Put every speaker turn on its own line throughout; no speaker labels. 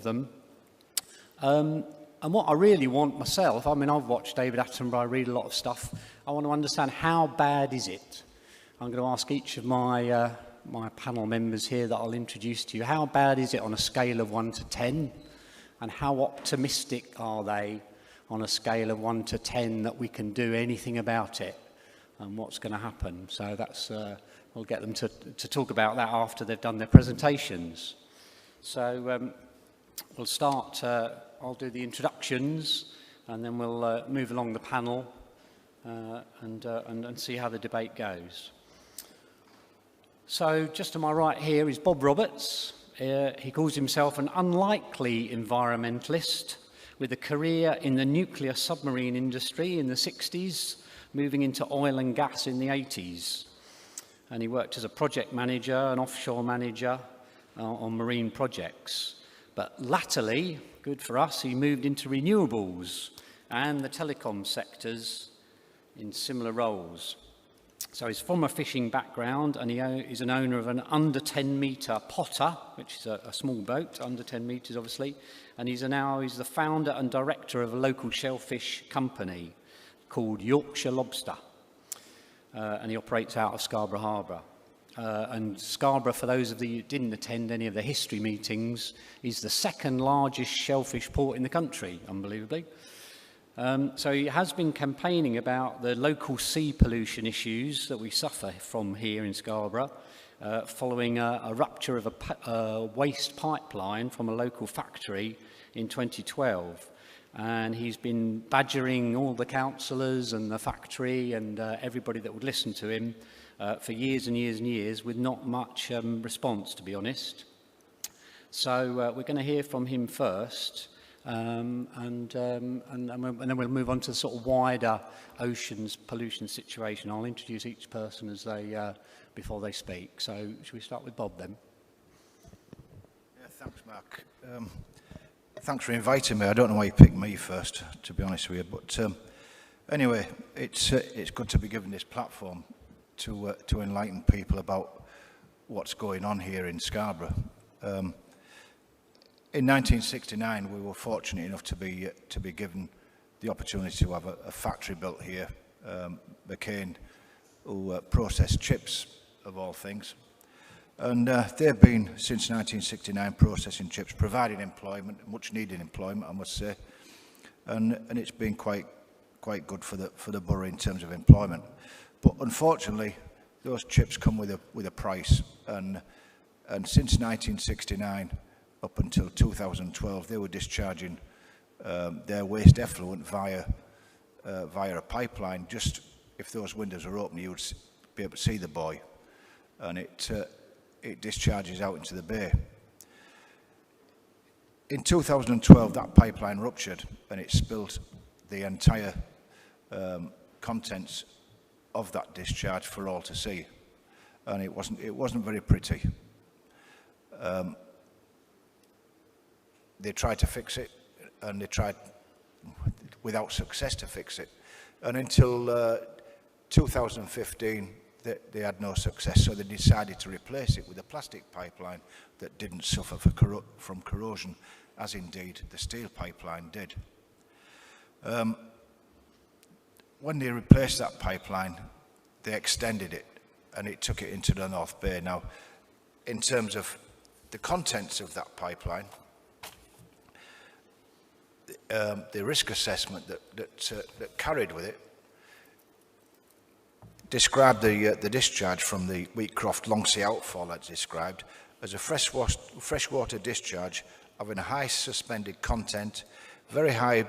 them. And what I really want myself, I mean, I've watched David Attenborough, I read a lot of stuff. I want to understand, how bad is it? I'm going to ask each of my my panel members here that I'll introduce to you, how bad is it on a scale of 1 to 10? And how optimistic are they on a scale of 1 to 10 that we can do anything about it and what's going to happen? So that's, we'll get them to talk about that after they've done their presentations. So we'll start, I'll do the introductions, and then we'll move along the panel and see how the debate goes. So just to my right here is Bob Roberts. He calls himself an unlikely environmentalist with a career in the nuclear submarine industry in the 60s, moving into oil and gas in the 80s. And he worked as a project manager, an offshore manager on marine projects. But latterly, good for us, he moved into renewables and the telecom sectors in similar roles. So he's from a fishing background, and he is an owner of an under 10 metre potter, which is a small boat, under 10 metres obviously, and he's the founder and director of a local shellfish company called Yorkshire Lobster, and he operates out of Scarborough Harbour. And Scarborough, for those of you who didn't attend any of the history meetings, is the second largest shellfish port in the country, unbelievably. So he has been campaigning about the local sea pollution issues that we suffer from here in Scarborough, following a rupture of a waste pipeline from a local factory in 2012. And he's been badgering all the councillors and the factory and everybody that would listen to him for years and years and years, with not much response, to be honest. So we're going to hear from him first. And then we'll move on to the sort of wider oceans pollution situation. I'll introduce each person as they before they speak. So should we start with Bob then?
Yeah, thanks, Mark. Thanks for inviting me. I don't know why you picked me first, to be honest with you. But anyway, it's good to be given this platform to enlighten people about what's going on here in Scarborough. In 1969, we were fortunate enough to be given the opportunity to have a factory built here, McCain, who processed chips, of all things. And they've been, since 1969, processing chips, providing employment, much needed employment, I must say. And it's been quite good for the borough in terms of employment. But unfortunately, those chips come with a price. And since 1969, up until 2012, they were discharging their waste effluent via a pipeline. Just if those windows are open, you would be able to see the buoy, and it discharges out into the bay. In 2012, that pipeline ruptured, and it spilled the entire contents of that discharge for all to see, and it wasn't very pretty. They tried to fix it, and they tried without success to fix it. And until 2015, they had no success, so they decided to replace it with a plastic pipeline that didn't suffer from corrosion, as indeed the steel pipeline did. When they replaced that pipeline, they extended it, and it took it into the North Bay. Now, in terms of the contents of that pipeline, the risk assessment that carried with it described the discharge from the Wheatcroft Longsea outfall, as described, as a freshwater discharge having a high suspended content, very high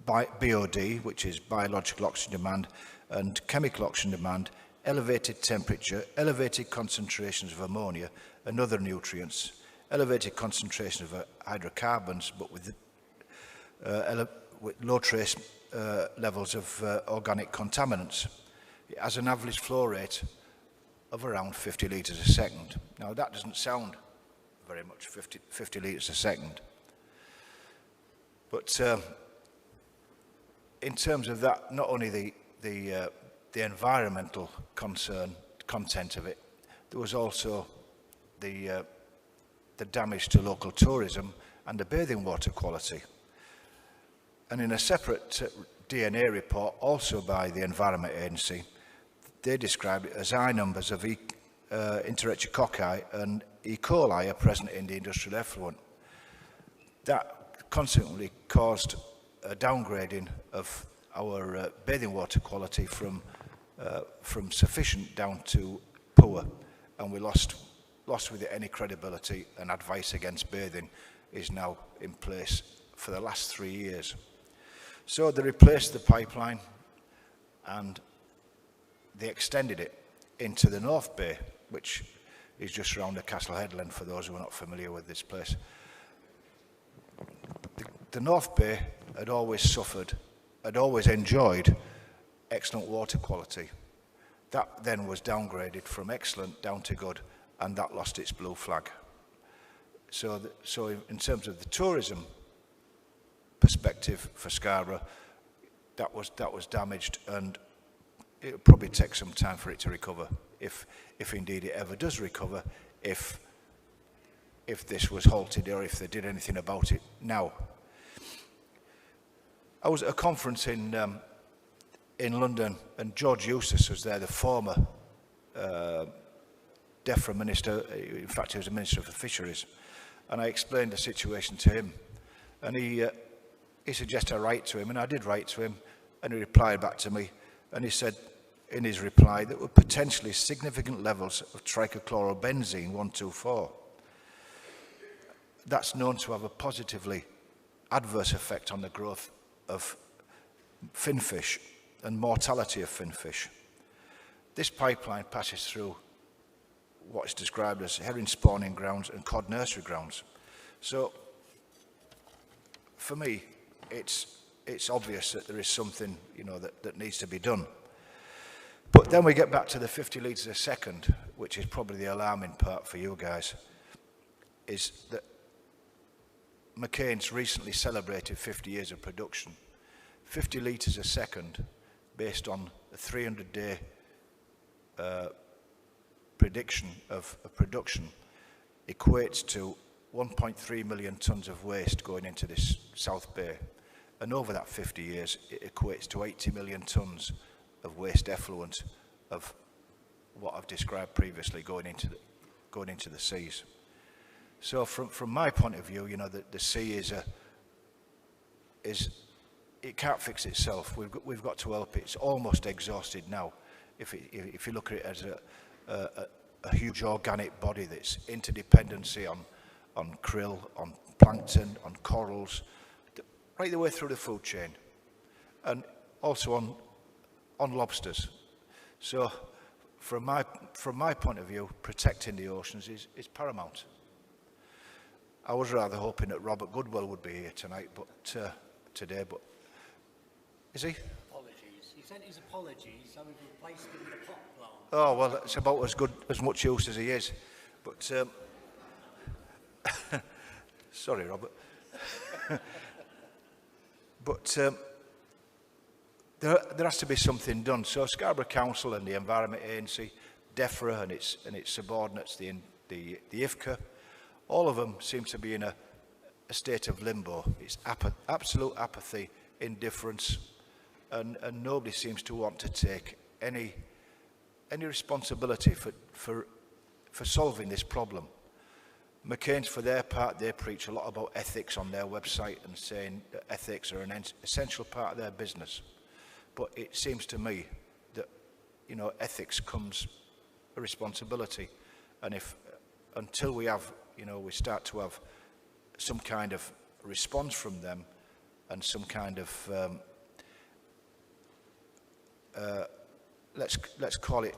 BOD, which is biological oxygen demand, and chemical oxygen demand, elevated temperature, elevated concentrations of ammonia and other nutrients, elevated concentrations of hydrocarbons, but with low trace levels of organic contaminants. It has an average flow rate of around 50 litres a second. Now that doesn't sound very much, 50 litres a second. But in terms of that, not only the environmental content of it, there was also the damage to local tourism and the bathing water quality. And in a separate DNA report, also by the Environment Agency, they described it as high numbers of Enterococci and E. coli are present in the industrial effluent. That consequently caused a downgrading of our bathing water quality from sufficient down to poor, and we lost with it any credibility, and advice against bathing is now in place for the last 3 years. So they replaced the pipeline and they extended it into the North Bay, which is just around the Castle Headland for those who are not familiar with this place. The North Bay had always enjoyed excellent water quality. That then was downgraded from excellent down to good, and that lost its blue flag. So in terms of the tourism perspective for Scarborough, that was damaged, and it'll probably take some time for it to recover, if indeed it ever does recover, if this was halted or if they did anything about it now. I was at a conference in London, and George Eustace was there, the former DEFRA minister. In fact, he was a minister for fisheries, and I explained the situation to him, and he suggested I write to him, and I did write to him, and he replied back to me, and he said in his reply that were potentially significant levels of trichlorobenzene 1,2,4. That's known to have a positively adverse effect on the growth of finfish and mortality of finfish. This pipeline passes through what is described as herring spawning grounds and cod nursery grounds. So for me, it's obvious that there is something, you know, that needs to be done. But then we get back to the 50 litres a second, which is probably the alarming part for you guys, is that McCain's recently celebrated 50 years of production. 50 litres a second, based on a 300-day prediction of production, equates to 1.3 million tonnes of waste going into this South Bay. And over that 50 years, it equates to 80 million tonnes of waste effluent of what I've described previously going into the seas. So from my point of view, you know, the sea it can't fix itself. We've got to help it. It's almost exhausted now. If you look at it as a huge organic body that's interdependency on krill, on plankton, on corals, right the way through the food chain, and also on lobsters. So from my point of view, protecting the oceans is paramount. I was rather hoping that Robert Goodwell would be here tonight, but today, but is he?
Apologies. He sent his apologies, so we've replaced him with a pot plant.
Oh well, it's about as much use as he is. But sorry, Robert. But there has to be something done. So Scarborough Council and the Environment Agency, DEFRA and its subordinates, the IFCA, all of them seem to be in a state of limbo. It's absolute apathy, indifference, and nobody seems to want to take any responsibility for solving this problem. McCain's, for their part, they preach a lot about ethics on their website and saying that ethics are an essential part of their business. But it seems to me that, you know, ethics comes a responsibility, and until we have, you know, we start to have some kind of response from them and some kind of let's call it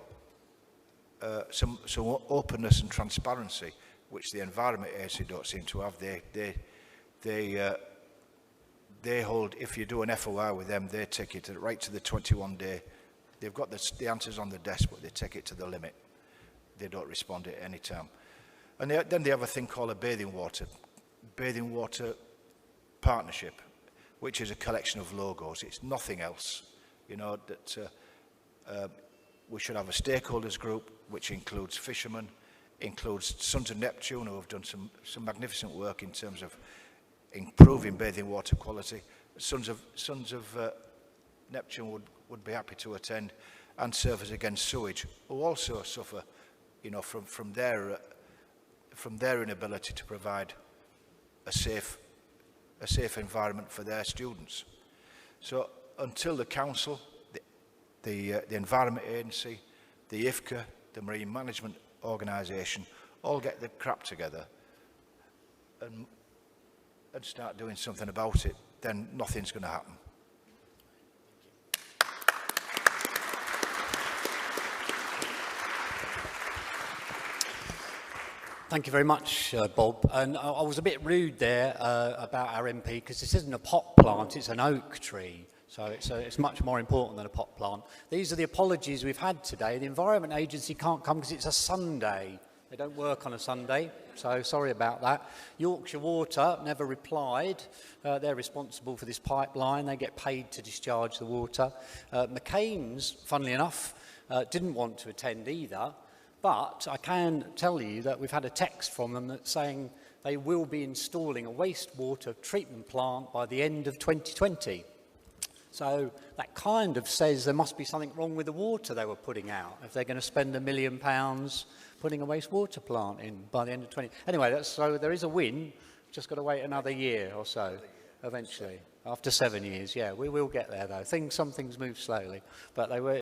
some openness and transparency, which the Environment Agency don't seem to have. They hold, if you do an FOI with them, they take it right to the 21-day. They've got the answers on the desk, but they take it to the limit. They don't respond at any time. And then they have a thing called a bathing water partnership, which is a collection of logos. It's nothing else. You know, that we should have a stakeholders group, which includes fishermen, includes Sons of Neptune, who have done some magnificent work in terms of improving bathing water quality. Sons of Neptune would be happy to attend, and Surfers Against Sewage, who also suffer, you know, from their inability to provide a safe environment for their students. So until the council, the Environment Agency, the IFCA, the Marine Management Organisation all get the crap together and start doing something about it, then nothing's going to happen.
Thank you very much, Bob. And I was a bit rude there about our MP, because this isn't a pot plant, it's an oak tree. So it's much more important than a pot plant. These are the apologies we've had today. The Environment Agency can't come because it's a Sunday. They don't work on a Sunday, so sorry about that. Yorkshire Water never replied. They're responsible for this pipeline. They get paid to discharge the water. McCain's, funnily enough, didn't want to attend either. But I can tell you that we've had a text from them that's saying they will be installing a wastewater treatment plant by the end of 2020. So that kind of says there must be something wrong with the water they were putting out if they're going to spend £1 million putting a wastewater plant in by the end of 20. Anyway, so there is a win. Just got to wait another year or so, eventually. After 7 years, yeah, we will get there though. Some things move slowly, but they were.